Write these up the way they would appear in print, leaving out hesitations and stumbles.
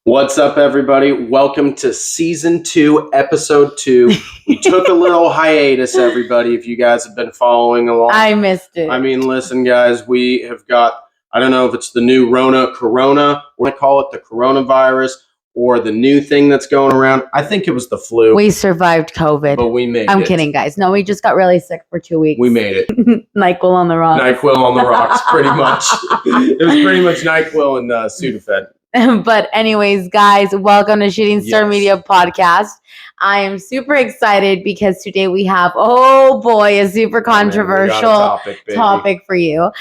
What's up, everybody? Welcome to Season 2, Episode 2. We took a little hiatus, everybody, if you guys have been following along. I missed it. I mean, listen, guys, we have got, I don't know if it's the new Corona, what do they call it, the coronavirus, or the new thing that's going around. I think it was the flu. We survived COVID. But we made it. I'm kidding, guys. No, we just got really sick for 2 weeks. We made it. NyQuil on the rocks. NyQuil on the rocks, pretty much. It was pretty much NyQuil and Sudafed. But anyways, guys, welcome to Shooting Star Media Podcast. I am super excited because today we have, a super controversial topic for you.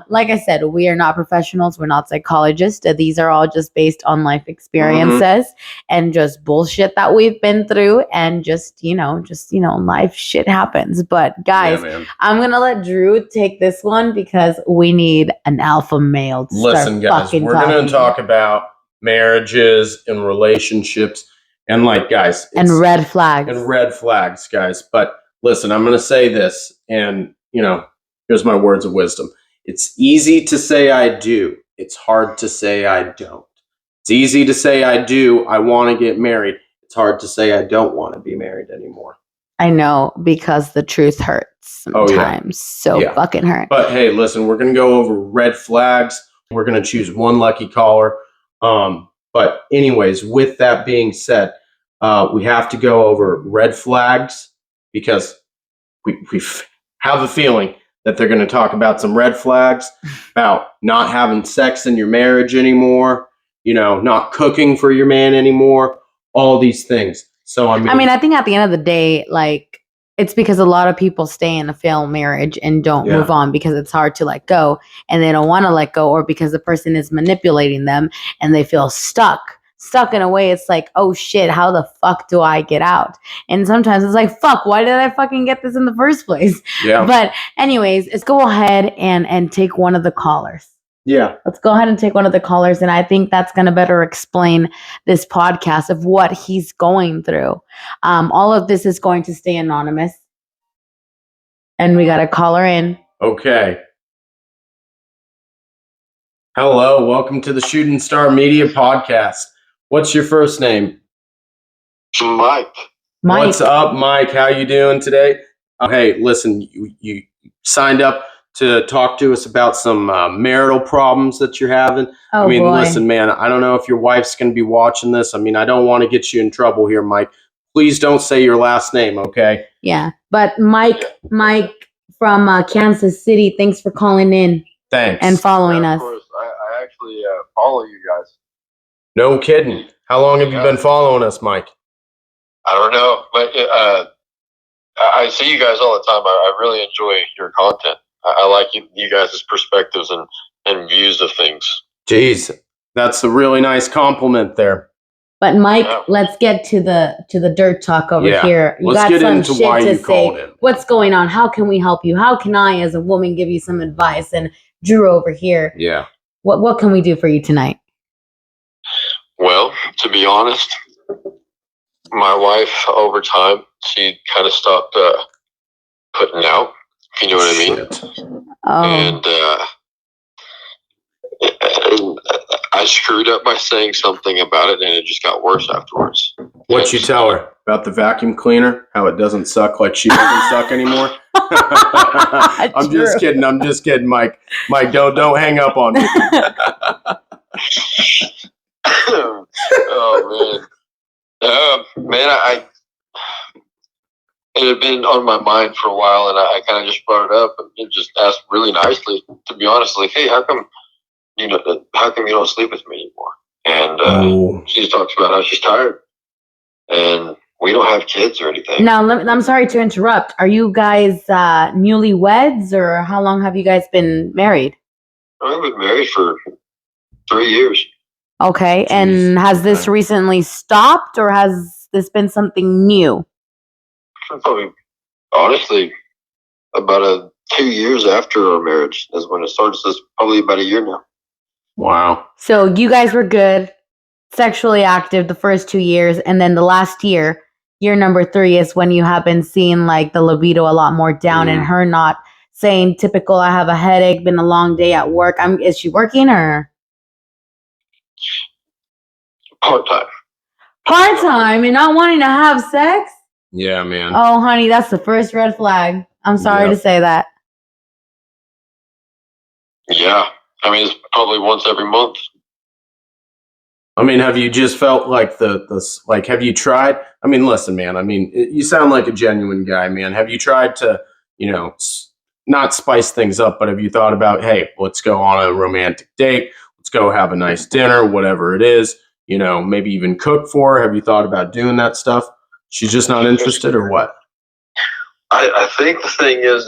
Like I said, we are not professionals. We're not psychologists. These are all just based on life experiences and just bullshit that we've been through, and just life shit happens. But guys, I'm going to let Drew take this one because we need an alpha male to Listen, guys, we're going to talk about marriages and relationships. And guys. And red flags. And red flags, guys. But listen, I'm going to say this, and, here's my words of wisdom. It's easy to say I do. It's hard to say I don't. It's easy to say I do. I want to get married. It's hard to say I don't want to be married anymore. I know, because the truth hurts sometimes. Fucking hurt. But hey, listen, we're going to go over red flags. We're going to choose one lucky caller. But anyways, with that being said, we have to go over red flags because we have a feeling that they're going to talk about some red flags about not having sex in your marriage anymore, not cooking for your man anymore, all these things. So, I mean, I think at the end of the day, it's because a lot of people stay in a failed marriage and don't move on because it's hard to let go, and they don't want to let go, or because the person is manipulating them and they feel stuck in a way. It's like, oh shit, how the fuck do I get out? And sometimes it's like, fuck, why did I fucking get this in the first place? Yeah. But anyways, let's go ahead and take one of the callers. Yeah. Let's go ahead and take one of the callers. And I think that's going to better explain this podcast of what he's going through. All of this is going to stay anonymous. And we got a caller in. Okay. Hello. Welcome to the Shooting Star Media Podcast. What's your first name? Mike. What's up, Mike? How you doing today? Hey, listen, you signed up to talk to us about some marital problems that you're having. Listen, man, I don't know if your wife's going to be watching this. I don't want to get you in trouble here, Mike. Please don't say your last name, okay? Yeah, but Mike from Kansas City, thanks for calling in. Thanks. And following us. Of course, I actually follow you guys. No kidding. How long have you been following us, Mike? I don't know, but I see you guys all the time. I really enjoy your content. I like you guys' perspectives and views of things. Jeez, that's a really nice compliment there. But Mike, let's get to the dirt talk over here. Let's get into why you called in. What's going on? How can we help you? How can I, as a woman, give you some advice? And Drew over here. Yeah. What can we do for you tonight? Well, to be honest, my wife, over time, she kind of stopped putting out, if you know what I mean. And I screwed up by saying something about it, and it just got worse afterwards. What'd you tell her? About the vacuum cleaner? How it doesn't suck like she doesn't suck ananymore? I'm just kidding, Mike. Mike, don't hang up on me. Oh, man. It had been on my mind for a while, and I kind of just brought it up and just asked really nicely, to be honest, hey, how come you don't sleep with me anymore? And she talks about how she's tired, and we don't have kids or anything. Now, I'm sorry to interrupt. Are you guys newlyweds, or how long have you guys been married? I've been married for 3 years. Okay, jeez. And has this recently stopped, or has this been something new? Probably, honestly, about 2 years after our marriage is when it started. So it's probably about a year now. Wow. So you guys were good, sexually active the first 2 years, and then the last year number 3 is when you have been seeing the libido a lot more down, and her not saying typical, I have a headache, been a long day at work. Is she working or? Part-time. Part-time and not wanting to have sex? Yeah, man. Oh, honey, that's the first red flag. I'm sorry Yep. to say that. Yeah. I mean, it's probably once every month. I mean, have you just felt like like, have you tried? I mean, listen, man, I mean, you sound like a genuine guy, man. Have you tried to, not spice things up, but have you thought about, hey, let's go on a romantic date. Let's go have a nice dinner, whatever it is, maybe even cook for her. Have you thought about doing that stuff? She's just not interested or what? I think the thing is,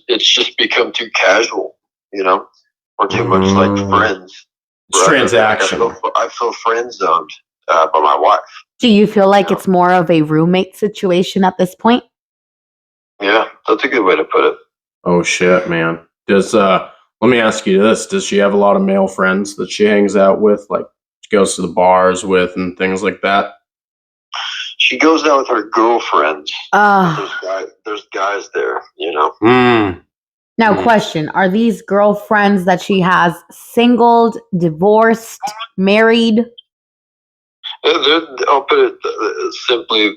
it's just become too casual, or too much like friends. It's transaction. I feel friend zoned by my wife. Do you feel like it's more of a roommate situation at this point? Yeah, that's a good way to put it. Oh shit, man. Let me ask you this. Does she have a lot of male friends that she hangs out with, like she goes to the bars with and things like that? She goes out with her girlfriends. There's guys there, Now, question. Are these girlfriends that she has singled, divorced, married? I'll put it simply,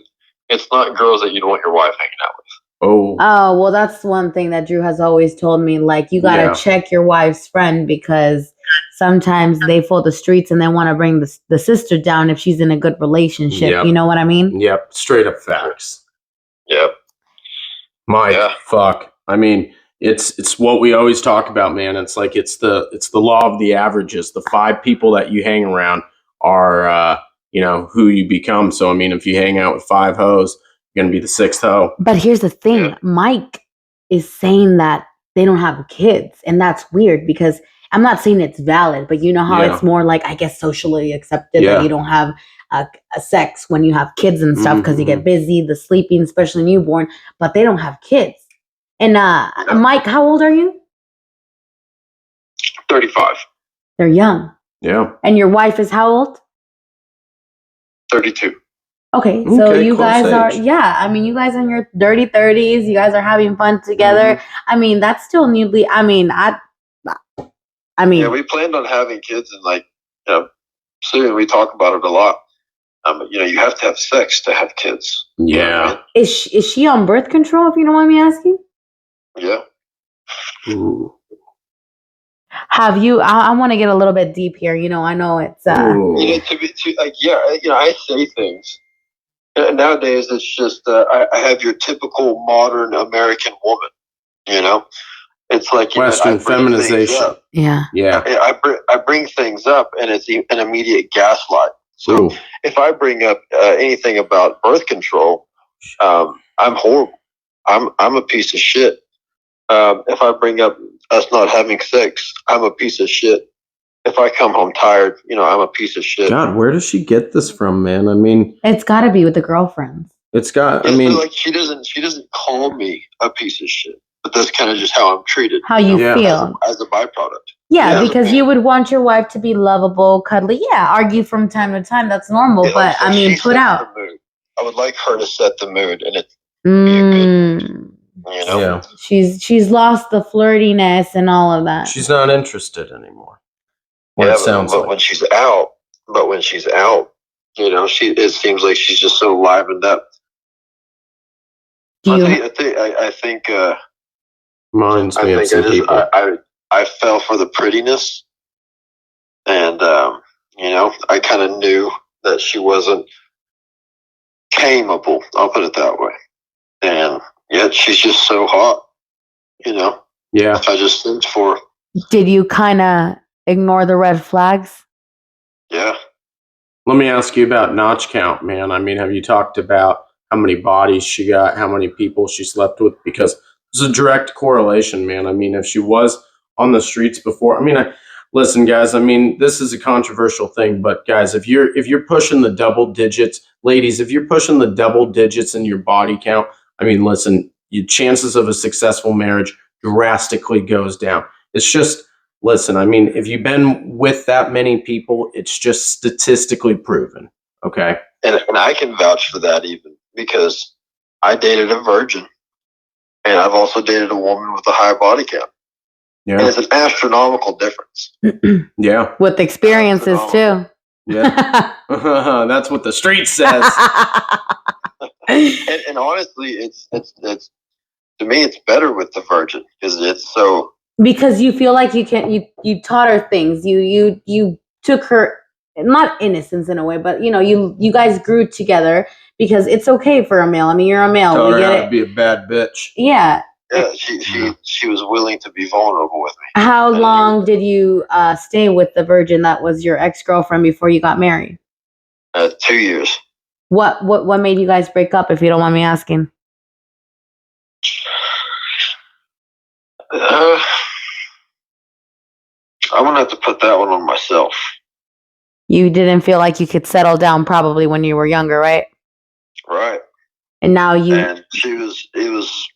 it's not girls that you'd want your wife hanging out with. Oh, well, that's one thing that Drew has always told me. Like, you got to check your wife's friend because sometimes they fool the streets and they want to bring the sister down if she's in a good relationship. Yep. You know what I mean? Yep. Straight up facts. Yep. Fuck. I mean, it's what we always talk about, man. It's like it's the law of the averages. The 5 people that you hang around are who you become. So I mean, if you hang out with 5 hoes, you're gonna be the 6th hoe. But here's the thing. Yeah. Mike is saying that they don't have kids, and that's weird because I'm not saying it's valid, but you know how it's more like, I guess, socially accepted that you don't have a sex when you have kids and stuff because you get busy, the sleeping, especially newborn, but they don't have kids. And Mike, how old are you? 35. They're young. Yeah. And your wife is how old? 32. Okay, so you guys are, I mean, you guys are in your dirty 30s. You guys are having fun together. I mean, that's still newly, I mean. Yeah, we planned on having kids and soon. We talk about it a lot. You have to have sex to have kids. Yeah. Is she on birth control, if you don't mind me asking? Yeah. Ooh. Have you? I want to get a little bit deep here. I know it's. I say things. Nowadays, it's just I have your typical modern American woman. It's like Western feminization. Yeah. I bring things up, and it's an immediate gaslight. So if I bring up anything about birth control, I'm horrible. I'm a piece of shit. If I bring up us not having sex, I'm a piece of shit. If I come home tired, I'm a piece of shit. God, where does she get this from, man? I mean, it's got to be with the girlfriends. It's got. I mean, like she doesn't call me a piece of shit, but that's kind of just how I'm treated. How you feel as a byproduct. Yeah, because you would want your wife to be lovable, cuddly. Yeah, argue from time to time. That's normal. But I mean, put out. I would like her to set the mood, and it. Yeah. She's lost the flirtiness and all of that. She's not interested anymore. But when she's out, it seems like she's just so livened up. I think. Reminds me of some people. I fell for the prettiness, and I kind of knew that she wasn't tameable. I'll put it that way. And yet she's just so hot, Yeah. I just sent for her. Did you kind of ignore the red flags? Yeah. Let me ask you about notch count, man. I mean, have you talked about how many bodies she got, how many people she slept with? Because there's a direct correlation, man. I mean, if she was on the streets before, I mean, listen, guys, I mean, this is a controversial thing, but guys, if you're pushing the double digits, ladies, if you're pushing the double digits in your body count, I mean, listen, your chances of a successful marriage drastically goes down. It's just, listen, I mean, if you've been with that many people, it's just statistically proven. Okay. And I can vouch for that even because I dated a virgin and I've also dated a woman with a high body count. Yeah. And it's an astronomical difference. Yeah. With experiences too. Yeah. That's what the street says. And honestly, it's to me, it's better with the virgin because it's so. Because you feel like you taught her things. You took her, not innocence in a way, but you guys grew together because it's okay for a male. I mean, you're a male. Taught We her get how it. to be a bad bitch. Yeah. Yeah, she was willing to be vulnerable with me. How long did you stay with the virgin that was your ex-girlfriend before you got married? 2 years. What made you guys break up, if you don't mind me asking? I'm gonna have to put that one on myself. You didn't feel like you could settle down probably when you were younger, right? Right. And now And it was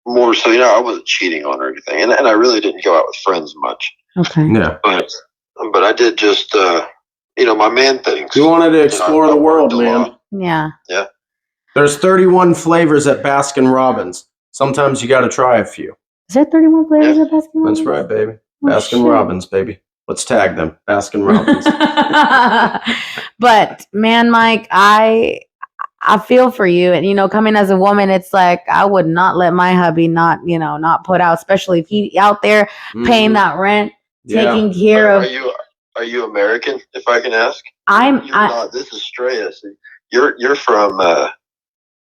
more so, I wasn't cheating on her or anything, and I really didn't go out with friends much. Okay. Yeah. But I did just, my man things. You wanted to explore the world, man. Yeah. Yeah. There's 31 flavors at Baskin Robbins. Sometimes you got to try a few. Is there 31 flavors of Baskin Robbins? That's right, baby. Oh, Baskin shit. Robbins, baby. Let's tag them. Baskin Robbins. But man, Mike, I feel for you, and coming as a woman, it's like I would not let my hubby not put out, especially if he out there paying that rent, taking care of. Are you American, if I can ask? I'm not. This is Straya. You're from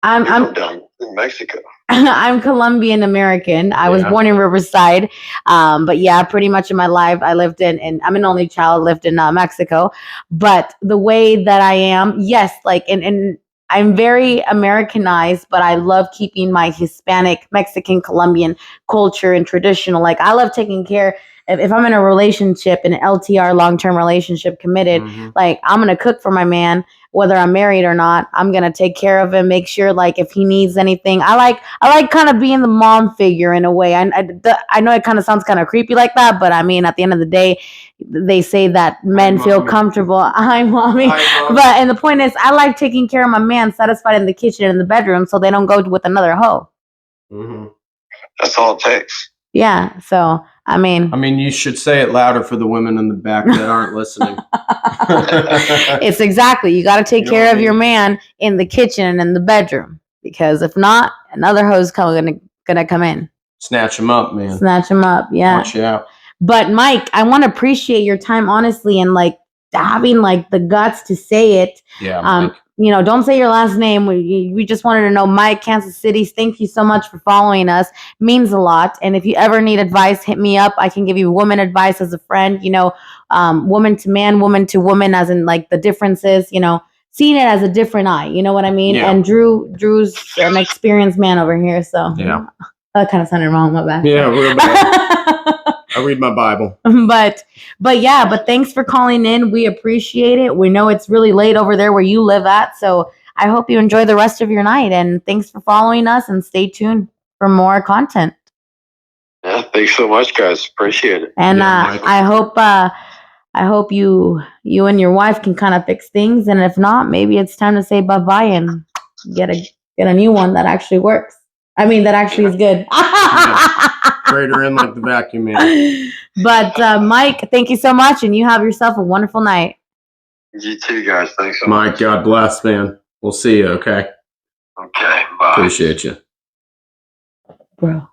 I'm down in Mexico. I'm Colombian American. I was born in Riverside. But yeah, pretty much in my life, I lived in I'm an only child, lived in Mexico. But the way that I am, yes, like, and I'm very Americanized, but I love keeping my Hispanic, Mexican, Colombian culture and traditional. Like, I love taking care. If I'm in a relationship, an LTR, long-term relationship, committed, like, I'm going to cook for my man, whether I'm married or not. I'm going to take care of him, make sure, like, if he needs anything. I like kind of being the mom figure in a way. I know it kind of sounds kind of creepy like that, but I mean, at the end of the day, they say that men feel comfortable. Hi, mommy. And the point is, I like taking care of my man, satisfied in the kitchen and in the bedroom, so they don't go with another hoe. That's all it takes. Yeah, so I mean, you should say it louder for the women in the back that aren't listening. It's exactly, you got to take care of your man in the kitchen and in the bedroom, because if not, another hoe's gonna come in, snatch him up, man. Snatch him up, yeah. Watch out. But Mike, I want to appreciate your time, honestly, and like having like the guts to say it. Yeah, Mike. Don't say your last name. We just wanted to know, Mike, Kansas City. Thank you so much for following us. Means a lot. And if you ever need advice, hit me up. I can give you woman advice as a friend. Woman to man, woman to woman, as in like the differences. Seeing it as a different eye. You know what I mean? Yeah. And Drew's an experienced man over here. So yeah, that kind of sounded wrong. My bad. Yeah, real bad. I read my Bible. But thanks for calling in. We appreciate it. We know it's really late over there where you live at. So I hope you enjoy the rest of your night. And thanks for following us, and stay tuned for more content. Yeah, thanks so much, guys. Appreciate it. And I hope you and your wife can kind of fix things. And if not, maybe it's time to say bye-bye and get a new one that actually works. I mean, that actually is good. Trade her in like the vacuum man. But Mike, thank you so much, and you have yourself a wonderful night. You too, guys. Thanks so much. Mike, God bless, man. We'll see you, okay? Okay, bye. Appreciate you. Bro.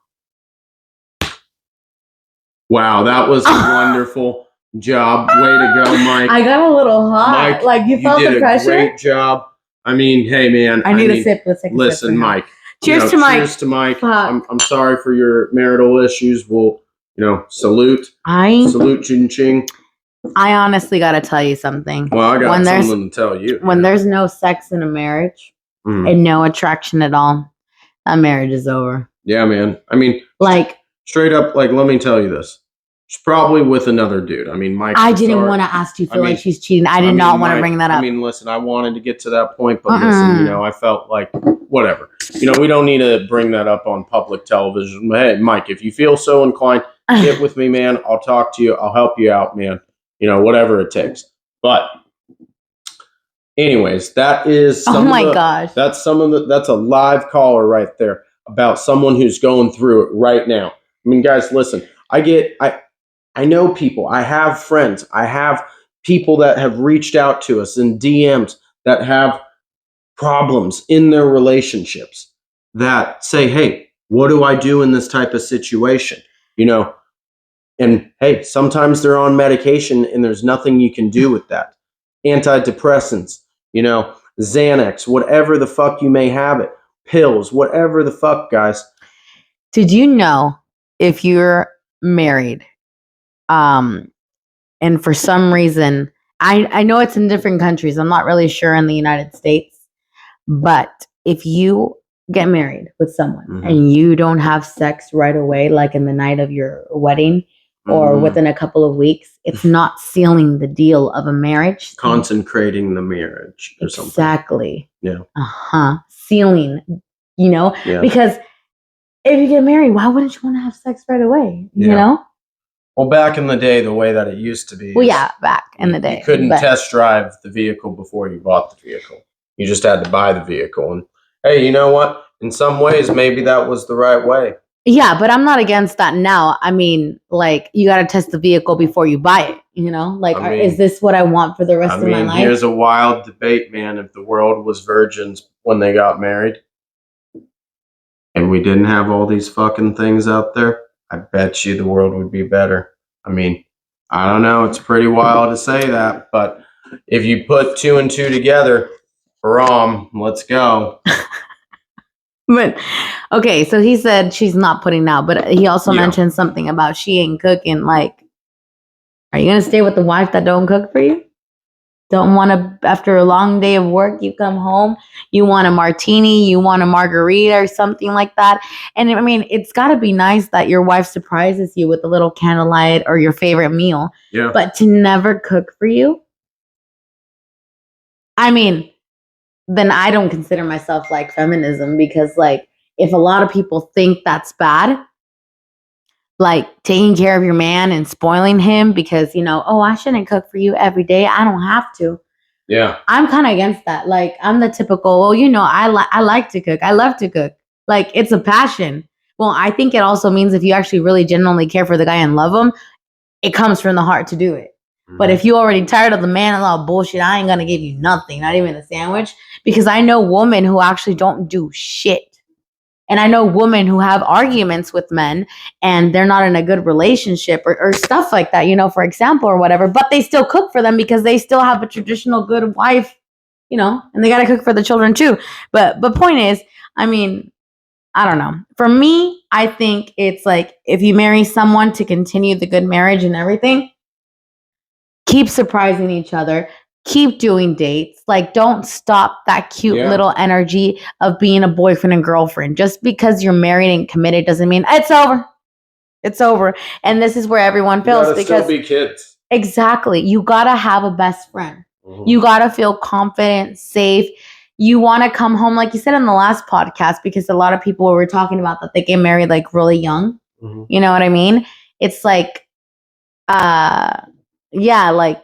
Wow, that was a wonderful job. Way to go, Mike. I got a little hot. Mike, like, you felt did the pressure? A great job. I mean, hey, man. I need a sip. Let's take a sip. Listen, Mike. Cheers to Mike. Cheers to Mike. I'm sorry for your marital issues. We'll, salute. Salute, ching ching. I honestly got to tell you something. Well, I got something to tell you. When there's no sex in a marriage and no attraction at all, that marriage is over. Yeah, man. I mean, like, straight up, like, let me tell you this. She's probably with another dude. I mean, Mike. I didn't want to ask you. Like she's cheating. I did not want to bring that up. I mean, listen. I wanted to get to that point, but listen. I felt like whatever. We don't need to bring that up on public television. Hey, Mike, if you feel so inclined, get with me, man. I'll talk to you. I'll help you out, man. Whatever it takes. But, anyways, that is. Gosh. That's that's a live caller right there about someone who's going through it right now. I mean, guys, listen. I know people. I have friends. I have people that have reached out to us in DMs that have problems in their relationships that say, hey, what do I do in this type of situation? You know, and hey, sometimes they're on medication and there's nothing you can do with that. Antidepressants, you know, Xanax, whatever the fuck you may have it, pills, whatever the fuck, guys. Did you know if you're married, and for some reason, I know it's in different countries. I'm not really sure in the United States, but if you get married with someone and you don't have sex right away, like in the night of your wedding or within a couple of weeks, it's not sealing the deal of a marriage. Consecrating the marriage or something. Exactly. Yeah. Sealing, you know, because if you get married, why wouldn't you want to have sex right away? You know? Well, back in the day, the way that it used to be. Well, yeah, back in the day. You couldn't test drive the vehicle before you bought the vehicle. You just had to buy the vehicle. And hey, you know what? In some ways, maybe that was the right way. Yeah, but I'm not against that now. I mean, like, you got to test the vehicle before you buy it, you know? Like, is this what I want for the rest of my life? Here's a wild debate, man. If the world was virgins when they got married and we didn't have all these fucking things out there, I bet you the world would be better. I mean, I don't know. It's pretty wild to say that, but if you put 2 and 2 together, let's go. But okay, so he said she's not putting out, but he also mentioned something about she ain't cooking. Like, are you gonna stay with the wife that don't cook for you? Don't want to, after a long day of work, you come home, you want a martini, you want a margarita or something like that. And I mean, it's got to be nice that your wife surprises you with a little candlelight or your favorite meal. Yeah. But to never cook for you, I mean, then I don't consider myself like feminism, because like, if a lot of people think that's bad, like taking care of your man and spoiling him because, you know, oh, I shouldn't cook for you every day, I don't have to. Yeah. I'm kind of against that. Like, I'm the typical, well, you know, I like to cook. I love to cook. Like, it's a passion. Well, I think it also means if you actually really genuinely care for the guy and love him, it comes from the heart to do it. But if you already tired of the man and all bullshit, I ain't gonna give you nothing, not even a sandwich. Because I know women who actually don't do shit. And I know women who have arguments with men and they're not in a good relationship or stuff like that, you know, for example, or whatever, but they still cook for them because they still have a traditional good wife, you know, and they got to cook for the children too. But point is, I mean, I don't know. For me, I think it's like, if you marry someone to continue the good marriage and everything, keep surprising each other. Keep doing dates. Like, don't stop that cute little energy of being a boyfriend and girlfriend. Just because you're married and committed doesn't mean it's over. It's over. And this is where everyone fails, because still be kids. Exactly. You gotta have a best friend. You gotta feel confident, safe. You want to come home, like you said in the last podcast, because a lot of people were talking about that they get married like really young. You know what I mean? It's like, like,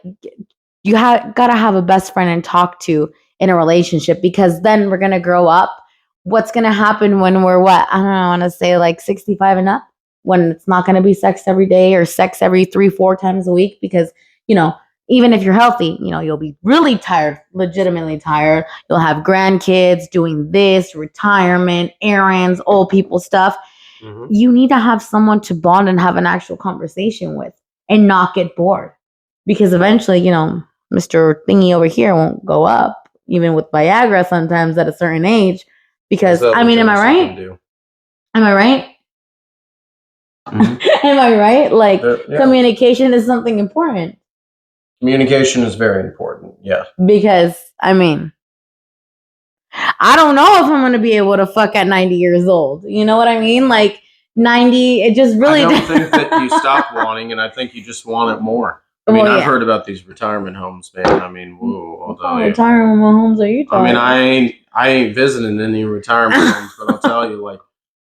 you gotta have a best friend and talk to in a relationship, because then we're gonna grow up. What's gonna happen when we're I want to say like 65 and up, when it's not gonna be sex every day or sex every 3-4 times a week, because, you know, even if you're healthy, you know, you'll be really tired, legitimately tired. You'll have grandkids, doing this, retirement, errands, old people stuff. You need to have someone to bond and have an actual conversation with and not get bored, because eventually, you know, Mr. Thingy over here won't go up, even with Viagra sometimes at a certain age. Because, I mean, am I right? Am I right? Am I right? Like, communication is something important. Communication is very important, yeah. Because, I mean, I don't know if I'm going to be able to fuck at 90 years old. You know what I mean? Like, 90, it just really... I don't think that you stop wanting, and I think you just want it more. I mean, I've heard about these retirement homes, man. I mean, whoa. What retirement homes are you talking about? I mean, I ain't visiting any retirement homes, but I'll tell you, like,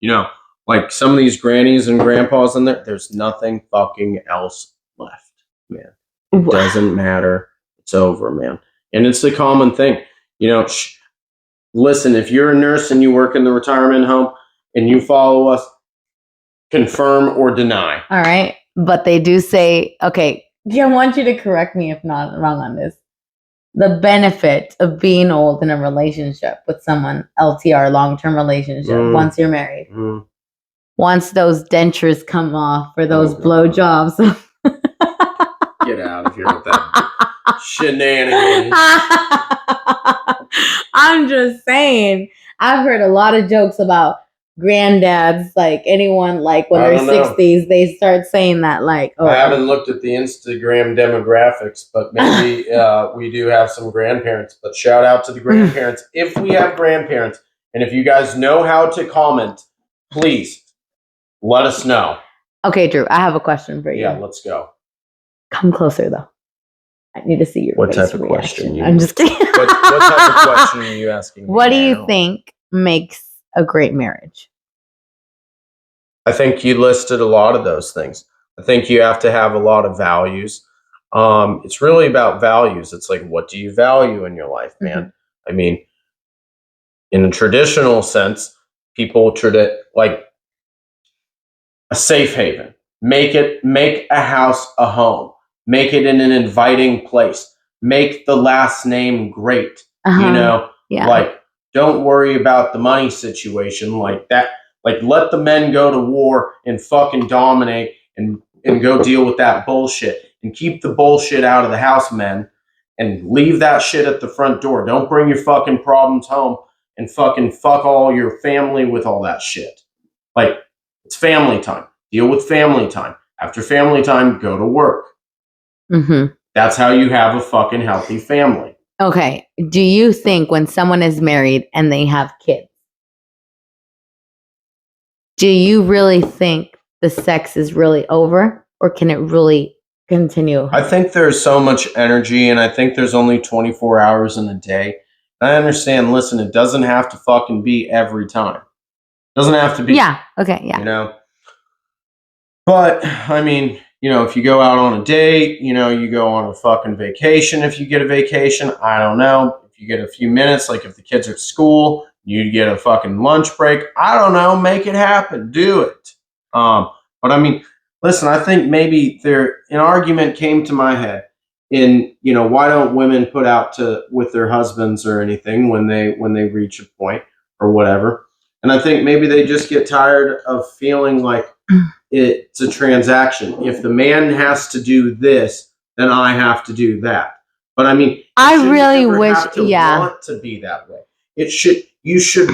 you know, like some of these grannies and grandpas in there, there's nothing fucking else left, man. It doesn't matter. It's over, man. And it's the common thing. You know, listen, if you're a nurse and you work in the retirement home and you follow us, confirm or deny. All right. But they do say, okay, I want you to correct me if not wrong on this. The benefit of being old in a relationship with someone, LTR, long-term relationship, once you're married, once those dentures come off for those blowjobs. Get out of here with that shenanigans. I'm just saying. I've heard a lot of jokes about granddads, like anyone, like when they're 60s, they start saying that, like, oh. I haven't looked at the Instagram demographics, but maybe we do have some grandparents. But shout out to the grandparents. If we have grandparents, and if you guys know how to comment, please let us know. Okay, Drew, I have a question for you. Yeah, let's go. Come closer, though. I need to see your what face type of reaction. question. I'm just kidding. What type of question are you asking me What do you think makes a great marriage? I think you listed a lot of those things. I think you have to have a lot of values. It's really about values. It's like, what do you value in your life, man? Mm-hmm. I mean, in a traditional sense, people treat it like a safe haven. Make a house a home. Make it in an inviting place. Make the last name great. You know, like, don't worry about the money situation like that. Like, let the men go to war and fucking dominate and go deal with that bullshit. And keep the bullshit out of the house, men. And leave that shit at the front door. Don't bring your fucking problems home and fucking fuck all your family with all that shit. Like, it's family time. Deal with family time. After family time, go to work. Mm-hmm. That's how you have a fucking healthy family. Okay. Do you think when someone is married and they have kids, do you really think the sex is really over, or can it really continue? I think there's so much energy, and I think there's only 24 hours in a day. I understand, listen, it doesn't have to fucking be every time. It doesn't have to be. Yeah. Okay. Yeah. You know? But, I mean, you know, if you go out on a date, you know, you go on a fucking vacation, if you get a vacation, I don't know. If you get a few minutes, like if the kids are at school, you get a fucking lunch break. I don't know. Make it happen. Do it. But I mean, listen, I think maybe an argument came to my head in, you know, why don't women put out with their husbands or anything when they reach a point or whatever. And I think maybe they just get tired of feeling like it's a transaction. If the man has to do this, then I have to do that. But I mean, I really wish, want to be that way. You should,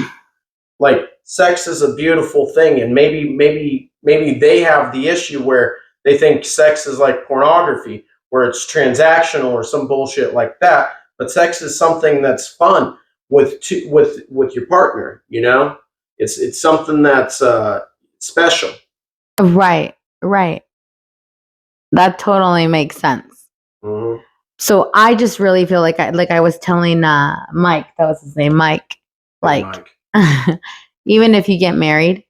like, sex is a beautiful thing, and maybe they have the issue where they think sex is like pornography, where it's transactional or some bullshit like that. But sex is something that's fun with your partner. You know, it's something that's special. Right. That totally makes sense. Mm-hmm. So I just really feel like I was telling Mike, that was his name, Mike. Like, Mike. Even if you get married,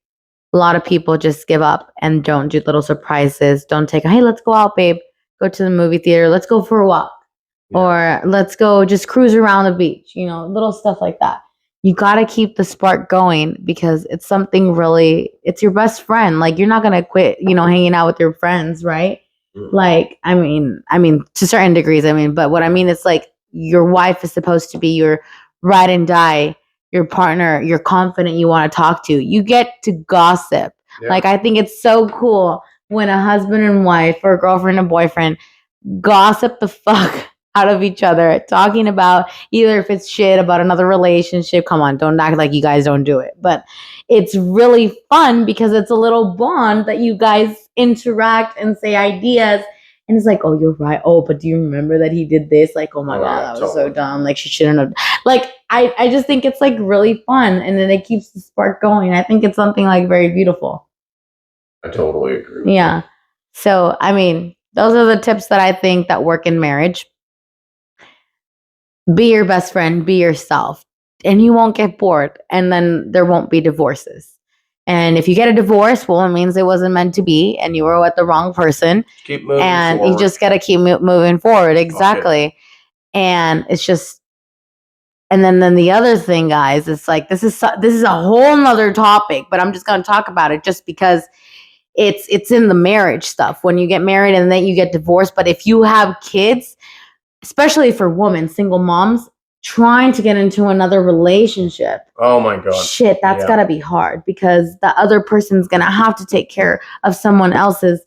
a lot of people just give up and don't do little surprises. Don't take, hey, let's go out, babe. Go to the movie theater. Let's go for a walk. Yeah. Or let's go just cruise around the beach. You know, little stuff like that. You got to keep the spark going because it's something really, it's your best friend. Like, you're not going to quit, you know, hanging out with your friends, right? Mm-hmm. Like, I mean, to certain degrees, but what I mean is, like, your wife is supposed to be your ride and die, your partner, you're confident you want to talk to. You get to gossip. Yeah. Like, I think it's so cool when a husband and wife or a girlfriend and boyfriend gossip the fuck out of each other, talking about either if it's shit about another relationship. Come on, don't act like you guys don't do it. But it's really fun because it's a little bond that you guys interact and say ideas. And it's like, oh, you're right. Oh, but do you remember that he did this? Like, oh my God, that was so dumb. Like, she shouldn't have. Like, I just think it's like really fun. And then it keeps the spark going. I think it's something like very beautiful. I totally agree. Yeah. So, I mean, those are the tips that I think that work in marriage. Be your best friend, be yourself, and you won't get bored, and then there won't be divorces. And if you get a divorce, well, it means it wasn't meant to be, and you were with the wrong person. Keep moving and forward. You just got to keep moving forward. Exactly. Okay. And it's just, and then the other thing, guys, it's like, this is a whole nother topic, but I'm just going to talk about it just because it's in the marriage stuff when you get married and then you get divorced. But if you have kids, especially for women, single moms trying to get into another relationship, Oh my God. shit, that's gotta be hard because the other person's gonna have to take care of someone else's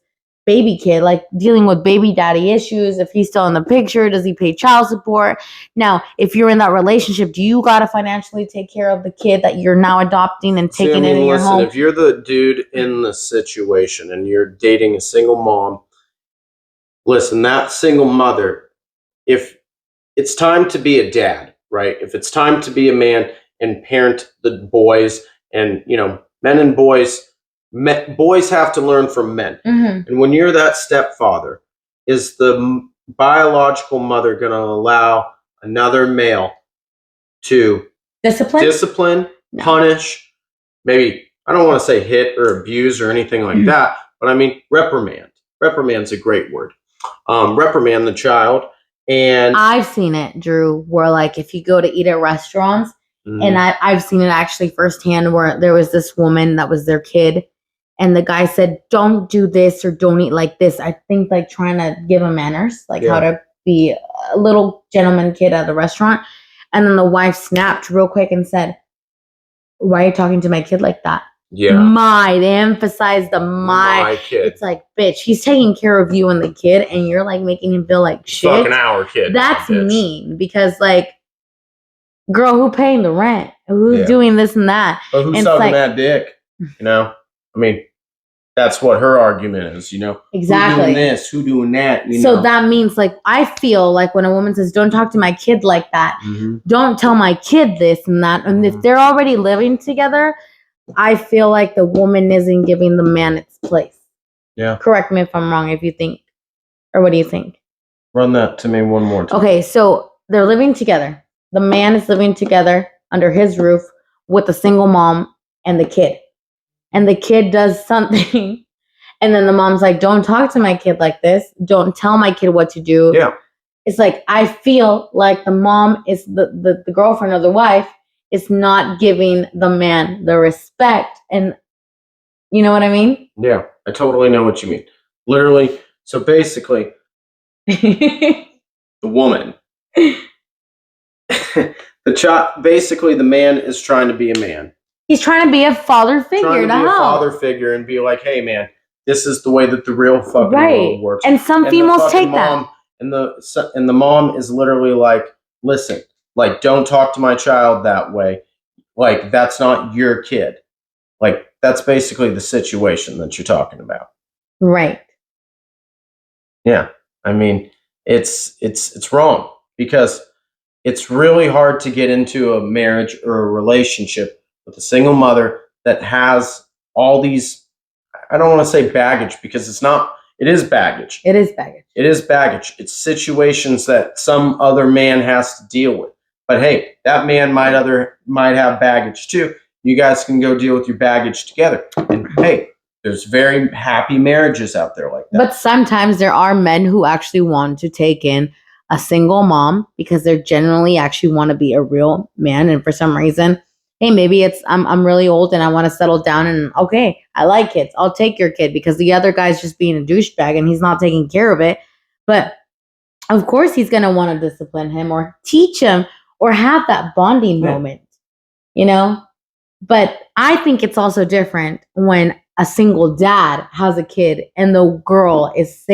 baby kid, like dealing with baby daddy issues. If he's still in the picture, does he pay child support? Now, if you're in that relationship, do you gotta financially take care of the kid that you're now adopting and See, taking I mean, in your listen, home? if you're the dude in the situation and you're dating a single mom, listen, that single mother, if it's time to be a dad, right? If it's time to be a man and parent the boys, and men and boys, boys have to learn from men. Mhm. And when you're that stepfather, is the biological mother going to allow another male to Discipline? No. punish, maybe, I don't want to say hit or abuse or anything like that, but I mean reprimand. Reprimand's a great word. Reprimand the child. And I've seen it, Drew, where like if you go to eat at restaurants, and I've seen it actually firsthand where there was this woman that was their kid, and the guy said, "Don't do this or don't eat like this." I think like trying to give him manners, like how to be a little gentleman kid at a restaurant. And then the wife snapped real quick and said, "Why are you talking to my kid like that?" They emphasize the my kid. It's like, bitch, he's taking care of you and the kid, and you're like making him feel like shit. Fucking our kid. That's mean because, like, girl, who paying the rent? Who's doing this and that? But who's sucking that dick? I mean, that's what her argument is. Exactly. Who doing this? Who doing that? So that means, like, I feel like when a woman says, "Don't talk to my kid like that," don't tell my kid this and that, and if they're already living together, I feel like the woman isn't giving the man its place. Yeah. Correct me if I'm wrong, if you think, or what do you think? Run that to me one more time. Okay, so they're living together. The man is living together under his roof with a single mom and the kid. And the kid does something, and then the mom's like, "Don't talk to my kid like this. Don't tell my kid what to do." Yeah. It's like, I feel like the mom is the girlfriend or the wife is not giving the man the respect, and you know what I mean? Yeah, I totally know what you mean. Literally, so basically, the woman, basically the man is trying to be a man. He's trying to be a father figure Trying to be a father figure and be like, "Hey, man, this is the way that the real fucking world works." And some females take that. And the mom is literally like, "Listen, like, don't talk to my child that way. Like, that's not your kid." Like, that's basically the situation that you're talking about. Right. Yeah. I mean, it's wrong because it's really hard to get into a marriage or a relationship with a single mother that has all these, I don't want to say baggage because it is baggage. It is baggage. It is baggage. It's situations that some other man has to deal with. But hey, that man might have baggage too. You guys can go deal with your baggage together. And hey, there's very happy marriages out there like that. But sometimes there are men who actually want to take in a single mom because they're generally actually want to be a real man. And for some reason, hey, maybe it's I'm really old and I want to settle down, and okay, I like kids. I'll take your kid because the other guy's just being a douchebag and he's not taking care of it. But of course he's going to want to discipline him or teach him or have that bonding moment, But I think it's also different when a single dad has a kid and the girl is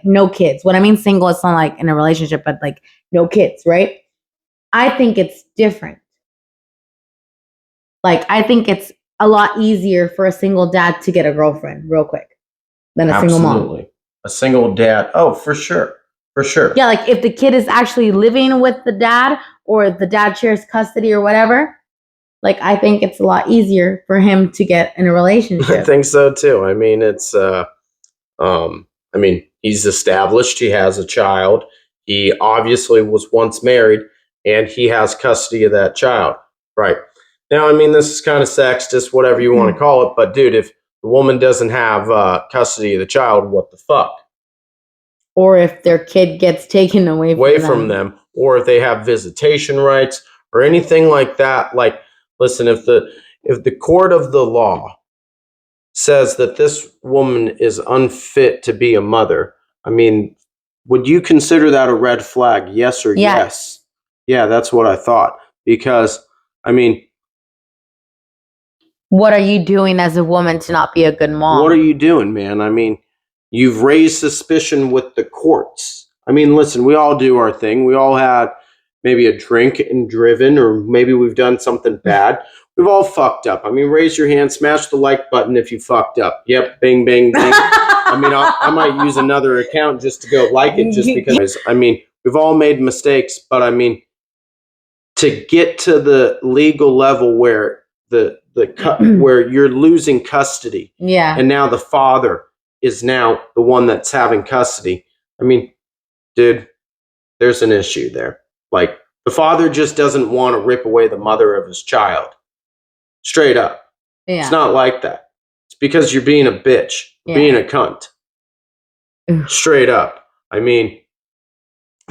no kids. When I mean single, it's not like in a relationship, but like no kids, right? I think it's different. Like, I think it's a lot easier for a single dad to get a girlfriend real quick than a single mom. Absolutely. A single dad. Oh, for sure. For sure. Yeah, like if the kid is actually living with the dad or the dad shares custody or whatever, like I think it's a lot easier for him to get in a relationship. I think so too. I mean, it's he's established, he has a child. He obviously was once married and he has custody of that child. Right. Now, I mean, this is kind of sexist, whatever you want to call it, but dude, if the woman doesn't have custody of the child, what the fuck? Or if their kid gets taken away from them, or if they have visitation rights or anything like that. Like, listen, if the court of the law says that this woman is unfit to be a mother, I mean, would you consider that a red flag? Yes or Yes. yes? Yeah, that's what I thought. Because, I mean, What are you doing as a woman to not be a good mom? what are you doing, man? I mean, you've raised suspicion with the courts. I mean, listen, we all do our thing. We all had maybe a drink and driven, or maybe we've done something bad. We've all fucked up. I mean, raise your hand, smash the like button if you fucked up. Yep, bing, bing, bing. I mean, I might use another account just to go like it, just because. I mean, we've all made mistakes, but I mean, to get to the legal level where where you're losing custody, Yeah. and now the father is now the one that's having custody. I mean, dude, there's an issue there. Like, the father just doesn't want to rip away the mother of his child. Straight up. Yeah. It's not like that. It's because you're being a bitch, being a cunt. Straight up. I mean,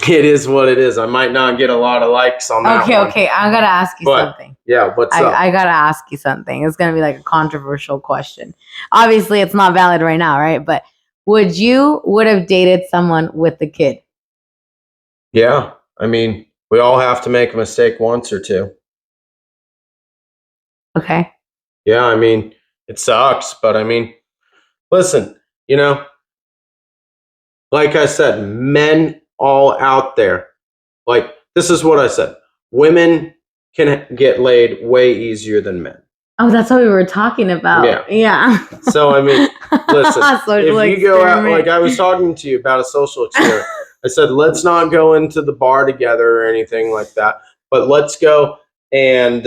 it is what it is. I might not get a lot of likes on that one. Okay. I gotta ask you something. Yeah, what's up? I gotta ask you something. It's gonna be like a controversial question. Obviously, it's not valid right now, right? But would have dated someone with a kid? Yeah. I mean, we all have to make a mistake once or two. Okay. Yeah, I mean, it sucks, but I mean, listen, like I said, men all out there, like, this is what I said. Women can get laid way easier than men. Oh, that's what we were talking about. Yeah. So, I mean, listen, Social if you go out, experiment. like I was talking to you about a social experiment, I said, let's not go into the bar together or anything like that, but let's go and,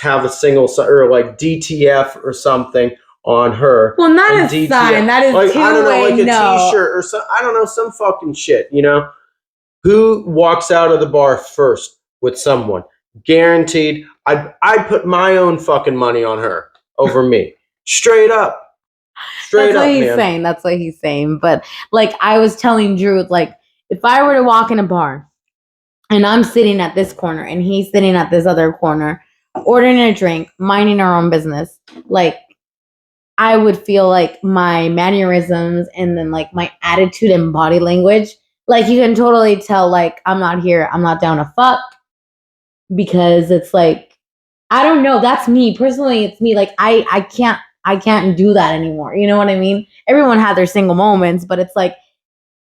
have a single, or like DTF or something on her. Well, not and a sign. That is like, I don't know, two-way like a no. t-shirt or some, I don't know, some fucking shit, Who walks out of the bar first with someone? Guaranteed. I'd put my own fucking money on her over me. Straight up. That's what he's saying. That's what he's saying. But like I was telling Drew, like if I were to walk in a bar and I'm sitting at this corner and he's sitting at this other corner, ordering a drink, minding our own business, like I would feel like my mannerisms and then like my attitude and body language, like you can totally tell like I'm not here, I'm not down to fuck, because it's like I don't know, that's me personally. It's me, like I can't do that anymore. You know what I mean? Everyone had their single moments, but it's like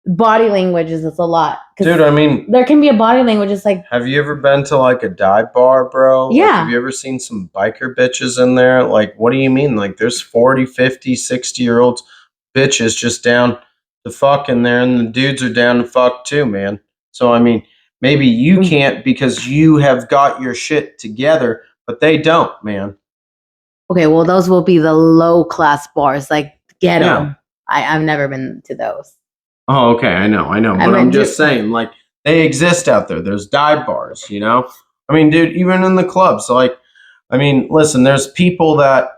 body language is a lot. Dude, I mean, there can be a body language. It's like, have you ever been to like a dive bar, bro? Yeah. Like, have you ever seen some biker bitches in there? Like, what do you mean? Like, there's 40, 50, 60-year-olds bitches just down to fuck in there, and the dudes are down to fuck too, man. So, I mean, maybe you can't because you have got your shit together, but they don't, man. Okay, well, those will be the low class bars, like ghetto. Yeah. I've never been to those. Oh, okay, I know. But I'm just saying, like, they exist out there. There's dive bars, I mean, dude, even in the clubs, like, I mean, listen, there's people that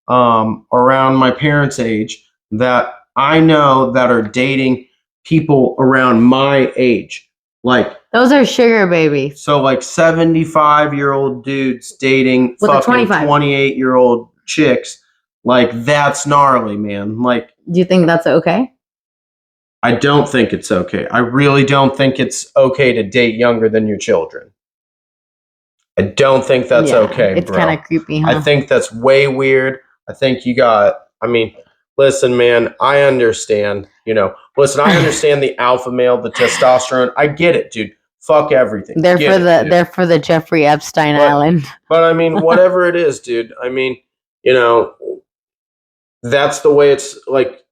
around my parents' age that I know that are dating people around my age. Like, those are sugar babies. So like 75-year-old dudes dating with fucking 28-year-old chicks. Like, that's gnarly, man. Like, do you think that's okay? I don't think it's okay. I really don't think it's okay to date younger than your children. I don't think that's okay, it's kind of creepy, huh? I think that's way weird. I think I mean, listen, man, I understand, Listen, I understand the alpha male, the testosterone. I get it, dude. Fuck everything. They're for the Jeffrey Epstein Island. But I mean, whatever it is, dude. I mean, that's the way it's like.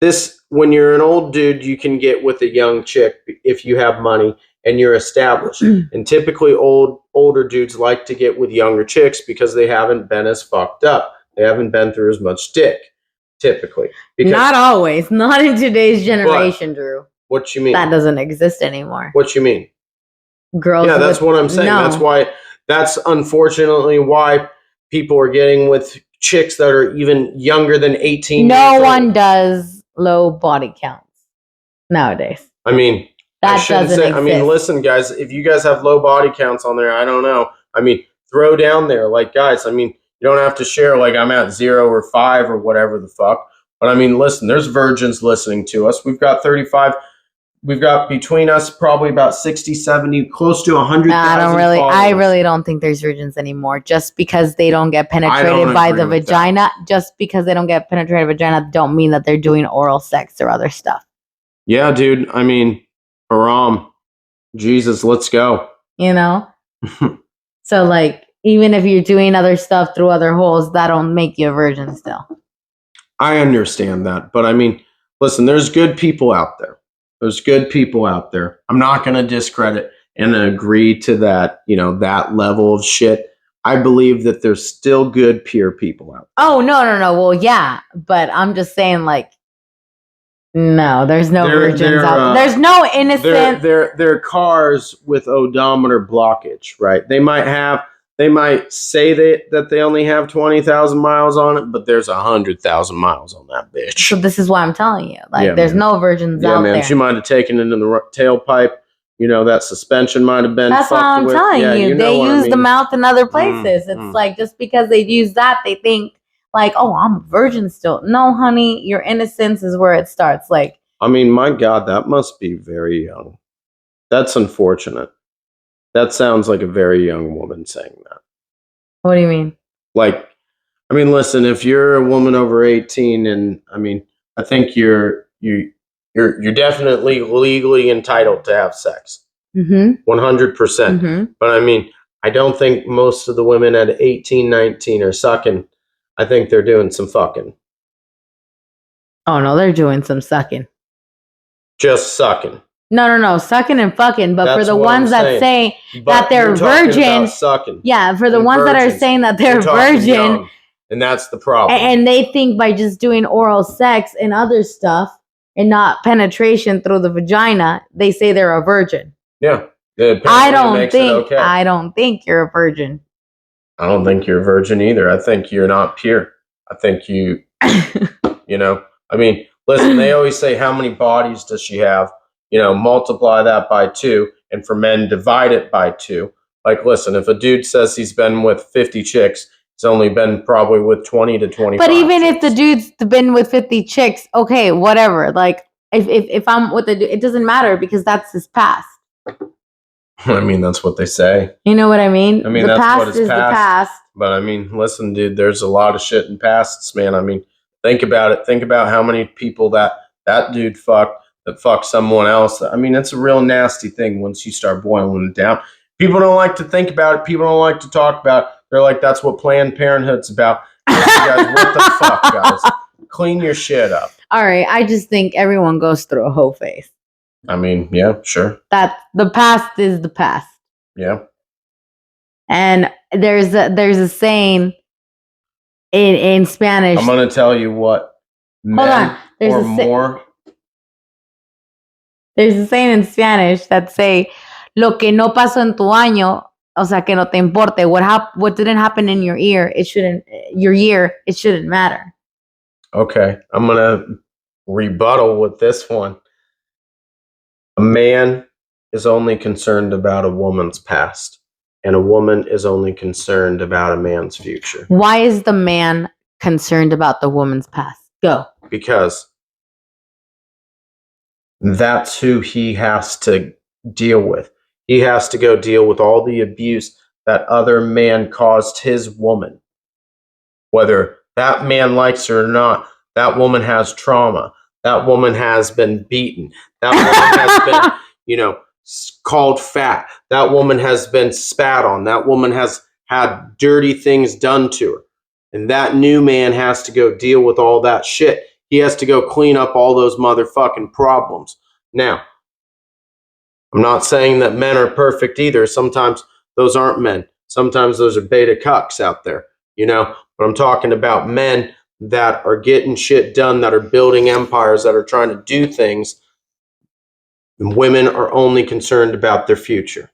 This, when you're an old dude, you can get with a young chick if you have money and you're established. And typically older dudes like to get with younger chicks because they haven't been as fucked up. They haven't been through as much dick, typically. Not always. Not in today's generation, Drew. What you mean? That doesn't exist anymore. What you mean? Girls. Yeah, that's what I'm saying. That's unfortunately why people are getting with chicks that are even younger than 18 years old. No one does low body counts nowadays. I mean, that doesn't exist. I mean, listen, guys, if you guys have low body counts on there, I don't know. I mean, throw down there. Like, guys, I mean, You don't have to share like I'm at 0 or 5 or whatever the fuck. But I mean, listen, there's virgins listening to us. We've got 35. We've got between us probably about 60, 70, close to 100,000 I really don't think there's virgins anymore. Just because they don't get penetrated by the vagina, don't mean that they're doing oral sex or other stuff. Yeah, dude. I mean, haram. Jesus, let's go. You know? So like, even if you're doing other stuff through other holes, that don't make you a virgin still. I understand that. But I mean, listen, there's good people out there. There's good people out there. I'm not going to discredit and agree to that, that level of shit. I believe that there's still good, pure people out there. Oh, no. Well, yeah. But I'm just saying, like, no, there's no virgins out there. There's no innocent. They're cars with odometer blockage, right? They might say that they only have 20,000 miles on it, but there's 100,000 miles on that bitch. So this is why I'm telling you, like, there's no virgins out there. She might have taken it in the tailpipe. That suspension might have been. That's what I'm telling you. They use the mouth in other places. It's like just because they use that, they think like, oh, I'm a virgin still. No, honey, your innocence is where it starts. Like, I mean, my God, that must be very young. That's unfortunate. That sounds like a very young woman saying that. What do you mean? Like, I mean, listen, if you're a woman over 18, and I mean, I think you're definitely legally entitled to have sex. 100%. But I mean, I don't think most of the women at 18, 19 are sucking. I think they're doing some fucking. Oh, no, they're doing some sucking. Just sucking. No, sucking and fucking. But for the ones that say that they're virgin, yeah, for the ones that are saying that they're virgin, and that's the problem. And they think by just doing oral sex and other stuff and not penetration through the vagina, they say they're a virgin. Yeah, I don't think you're a virgin. I don't think you're a virgin either. I think you're not pure. I think you, I mean, listen, they always say, how many bodies does she have? Multiply that by 2, and for men, divide it by 2. Like, listen, if a dude says he's been with 50 chicks, he's only been probably with 20 to 25. But even if the dude's been with 50 chicks, okay, whatever. Like, if I'm with the dude, it doesn't matter because that's his past. I mean, that's what they say. You know what I mean? I mean, the that's past what is the past. But I mean, listen, dude, there's a lot of shit in pasts, man. I mean, think about it. Think about how many people that dude fucked. That fuck someone else. I mean, it's a real nasty thing once you start boiling it down. People don't like to think about it. People don't like to talk about it. They're like, that's what Planned Parenthood's about. Guys, what the fuck, guys? Clean your shit up. All right. I just think everyone goes through a whole phase. I mean, yeah, sure. That the past is the past. Yeah. And there's a saying in Spanish. I'm going to tell you what. Hold on. There's a saying in Spanish that say, lo que no pasó en tu año, o sea, que no te importe. What didn't happen in your year, it shouldn't matter. Okay. I'm going to rebuttal with this one. A man is only concerned about a woman's past, and a woman is only concerned about a man's future. Why is the man concerned about the woman's past? Go. Because that's who he has to deal with. He has to go deal with all the abuse that other man caused his woman. Whether that man likes her or not, that woman has trauma. That woman has been beaten. That woman has been, called fat. That woman has been spat on. That woman has had dirty things done to her. And that new man has to go deal with all that shit. He has to go clean up all those motherfucking problems. Now, I'm not saying that men are perfect either. Sometimes those aren't men. Sometimes those are beta cucks out there, But I'm talking about men that are getting shit done, that are building empires, that are trying to do things. And women are only concerned about their future.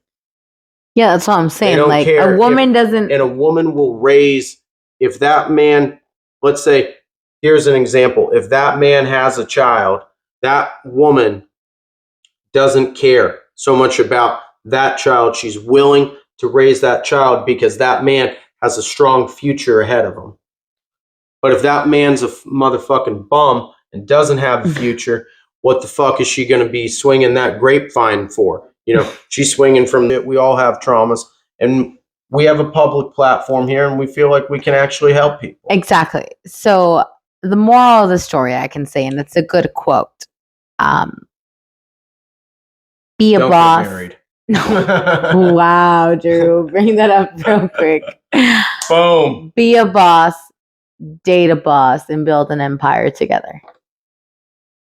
Yeah, that's what I'm saying. Like, a woman doesn't... And a woman will raise... If that man... Let's say, here's an example. If that man has a child, that woman doesn't care so much about that child. She's willing to raise that child because that man has a strong future ahead of him. But if that man's a motherfucking bum and doesn't have a future, what the fuck is she going to be swinging that grapevine for? You know, she's swinging from it. We all have traumas, and we have a public platform here, and we feel like we can actually help people. Exactly. So the moral of the story, I can say, and it's a good quote. Be a Don't boss. get married. Wow, Drew, bring that up real quick. Boom. Be a boss, date a boss, and build an empire together.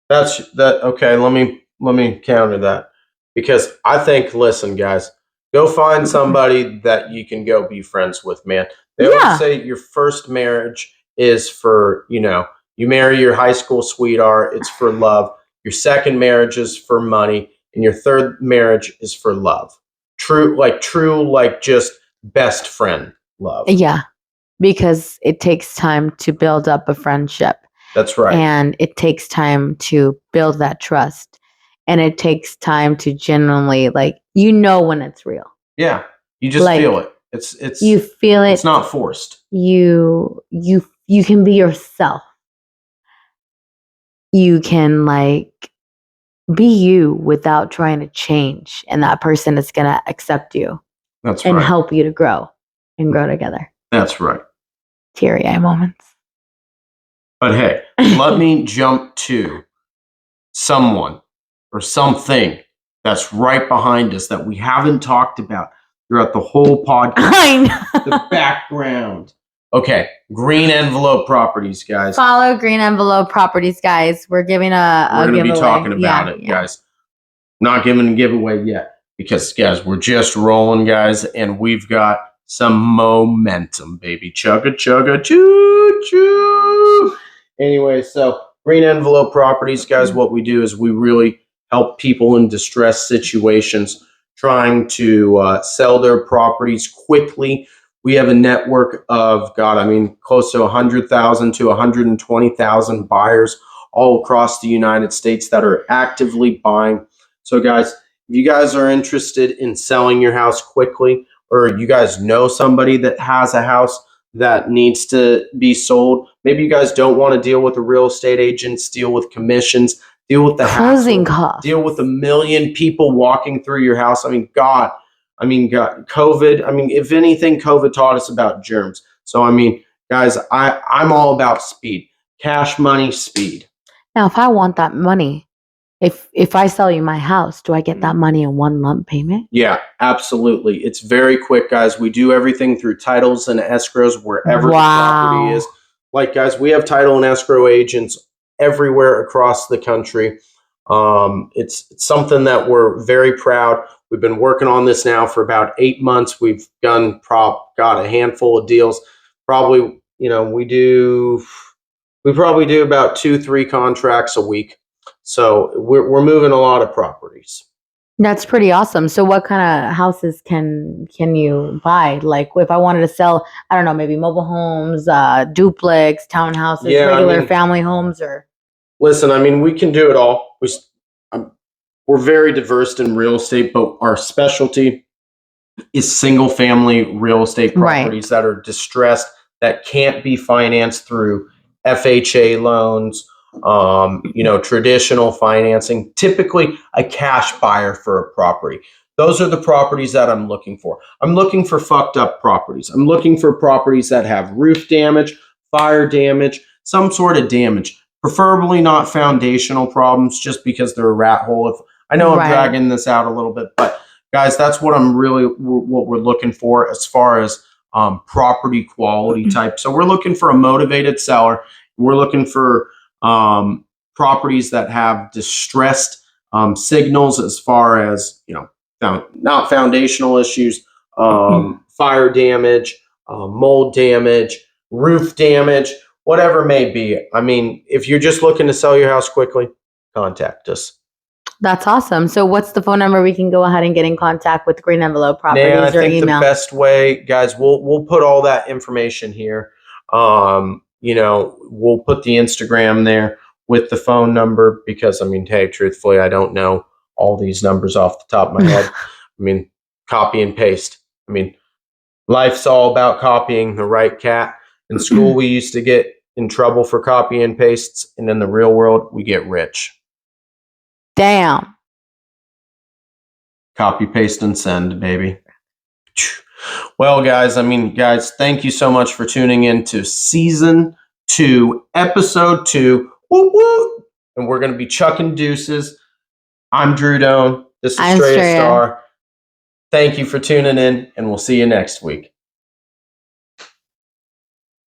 That's that. Okay, let me counter that, because I think, listen, guys, go find somebody that you can go be friends with, man. They always say your first marriage is for, you know, you marry your high school sweetheart, it's for love. Your second marriage is for money, and your third marriage is for love. True, like just best friend love. Yeah, because it takes time to build up a friendship. That's right. And it takes time to build that trust. And it takes time to genuinely, like, you know when it's real. Yeah. You just like, feel it. It's you feel it. It's not forced. You can be yourself. You can like be you without trying to change. And that person is gonna accept you. That's and right. help you to grow and grow together. That's right. Teary eye moments. But hey, let me jump to someone or something that's right behind us that we haven't talked about throughout the whole podcast. I know. The background. Okay, Green Envelope Properties, guys. Follow Green Envelope Properties, guys. We're giving a We're going to giveaway. be talking about it, guys. Not giving a giveaway yet because, guys, we're just rolling, guys, and we've got some momentum, baby. Chugga, chugga, choo, choo. Anyway, so Green Envelope Properties, guys, what we do is we really help people in distressed situations trying to sell their properties quickly. We have a network of, close to 100,000 to 120,000 buyers all across the United States that are actively buying. So, guys, if you guys are interested in selling your house quickly, or you guys know somebody that has a house that needs to be sold, maybe you guys don't want to deal with the real estate agents, deal with commissions, deal with the closing hassle, costs, deal with a million people walking through your house. God, COVID. If anything, COVID taught us about germs. So, guys, I'm all about speed. Cash money, speed. Now, if I want that money, if I sell you my house, do I get that money in one lump payment? Yeah, absolutely. It's very quick, guys. We do everything through titles and escrows wherever the property is. Like, guys, we have title and escrow agents everywhere across the country. It's something that we're very proud. We've been working on this now for about 8 months. We've got a handful of deals. Probably, we probably do about 2-3 contracts a week. So we're moving a lot of properties. That's pretty awesome. So what kind of houses can you buy? Like if I wanted to sell, I don't know, maybe mobile homes, duplex, townhouses, regular family homes, or. Listen, we can do it all. We're very diverse in real estate, but our specialty is single family real estate properties that are distressed, that can't be financed through FHA loans, traditional financing, typically a cash buyer for a property. Those are the properties that I'm looking for. I'm looking for fucked up properties. I'm looking for properties that have roof damage, fire damage, some sort of damage, preferably not foundational problems, just because they're a rat hole. I know I'm dragging this out a little bit, but guys, that's what we're looking for as far as property quality type. So we're looking for a motivated seller. We're looking for properties that have distressed signals as far as, not foundational issues, fire damage, mold damage, roof damage, whatever it may be. If you're just looking to sell your house quickly, contact us. That's awesome. So what's the phone number we can go ahead and get in contact with Green Envelope Properties or email? I think the best way, guys, we'll put all that information here. We'll put the Instagram there with the phone number because, hey, truthfully, I don't know all these numbers off the top of my head. Copy and paste. Life's all about copying the right cat. In school, we used to get in trouble for copy and pastes, and in the real world, we get rich. Damn. Copy, paste, and send, baby. Well, guys, thank you so much for tuning in to season 2, episode 2. Woo woo! And we're going to be chucking deuces. I'm Drew Doan. This is I'm Straight Straya. Star. Thank you for tuning in, and we'll see you next week.